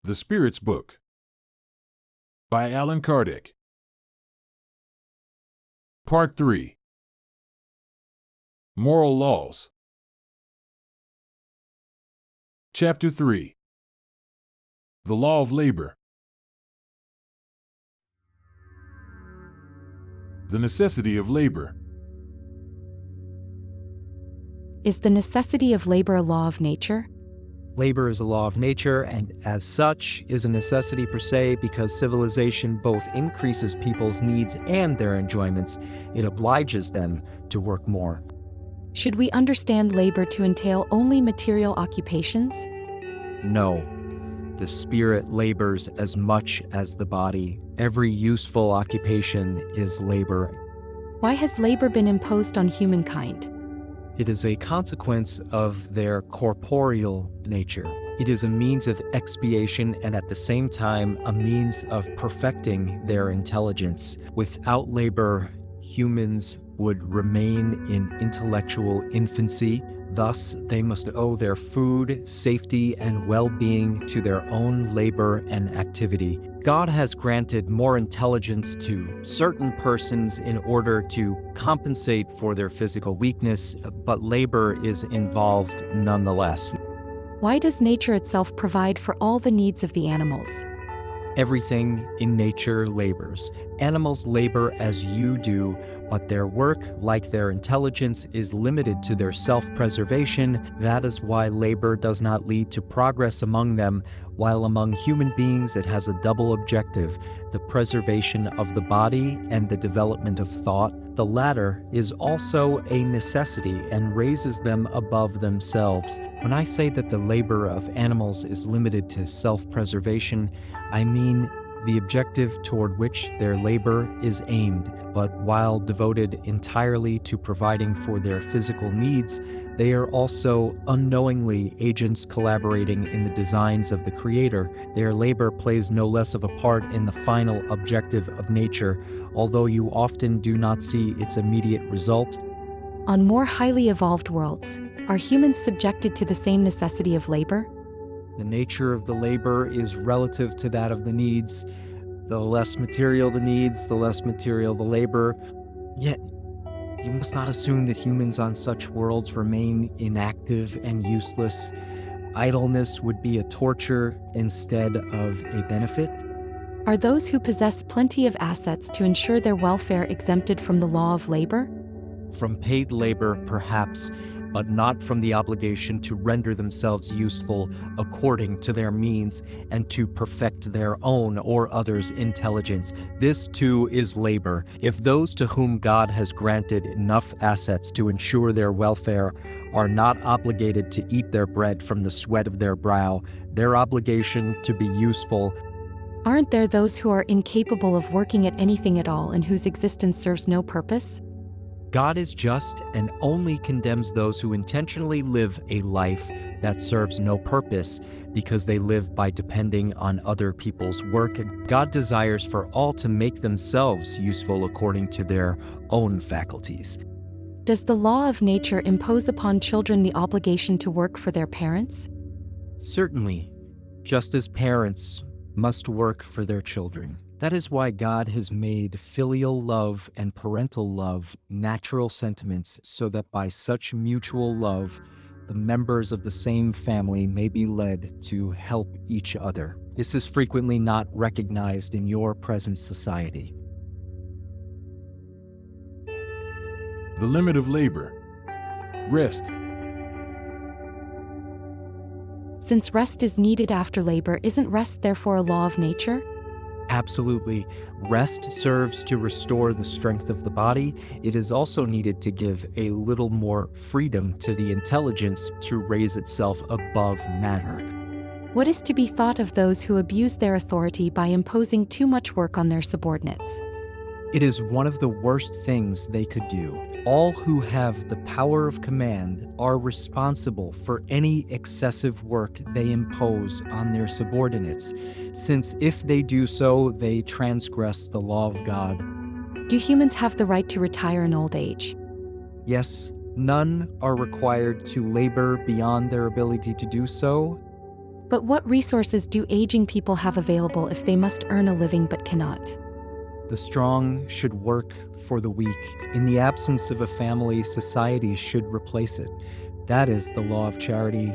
The Spirit's Book by Allan Kardec. Part 3. Moral Laws. Chapter 3. The Law of Labor. The necessity of labor. Is the necessity of labor a law of nature? Labor is a law of nature, and as such is a necessity per se because civilization both increases people's needs and their enjoyments. It obliges them to work more. Should we understand labor to entail only material occupations? No. The spirit labors as much as the body. Every useful occupation is labor. Why has labor been imposed on humankind? It is a consequence of their corporeal nature. It is a means of expiation and at the same time a means of perfecting their intelligence. Without labor, humans would remain in intellectual infancy. Thus, they must owe their food, safety, and well-being to their own labor and activity. God has granted more intelligence to certain persons in order to compensate for their physical weakness, but labor is involved nonetheless. Why does nature itself provide for all the needs of the animals? Everything in nature labors. Animals labor as you do, but their work, like their intelligence, is limited to their self-preservation. That is why labor does not lead to progress among them, while among human beings it has a double objective, the preservation of the body and the development of thought. The latter is also a necessity and raises them above themselves. When I say that the labor of animals is limited to self-preservation, I mean the objective toward which their labor is aimed. But while devoted entirely to providing for their physical needs, they are also unknowingly agents collaborating in the designs of the Creator. Their labor plays no less of a part in the final objective of nature, although you often do not see its immediate result. On more highly evolved worlds, are humans subjected to the same necessity of labor? The nature of the labor is relative to that of the needs. The less material the needs, the less material the labor. Yet, you must not assume that humans on such worlds remain inactive and useless. Idleness would be a torture instead of a benefit. Are those who possess plenty of assets to ensure their welfare exempted from the law of labor? From paid labor, perhaps, but not from the obligation to render themselves useful according to their means and to perfect their own or others' intelligence. This too is labor. If those to whom God has granted enough assets to ensure their welfare are not obligated to eat their bread from the sweat of their brow, their obligation to be useful. Aren't there those who are incapable of working at anything at all and whose existence serves no purpose? God is just and only condemns those who intentionally live a life that serves no purpose because they live by depending on other people's work. God desires for all to make themselves useful according to their own faculties. Does the law of nature impose upon children the obligation to work for their parents? Certainly, just as parents must work for their children. That is why God has made filial love and parental love natural sentiments, so that by such mutual love, the members of the same family may be led to help each other. This is frequently not recognized in your present society. The limit of labor. Rest. Since rest is needed after labor, isn't rest therefore a law of nature? Absolutely. Rest serves to restore the strength of the body. It is also needed to give a little more freedom to the intelligence to raise itself above matter. What is to be thought of those who abuse their authority by imposing too much work on their subordinates? It is one of the worst things they could do. All who have the power of command are responsible for any excessive work they impose on their subordinates, since if they do so, they transgress the law of God. Do humans have the right to retire in old age? Yes, none are required to labor beyond their ability to do so. But what resources do aging people have available if they must earn a living but cannot? The strong should work for the weak. In the absence of a family, society should replace it. That is the law of charity.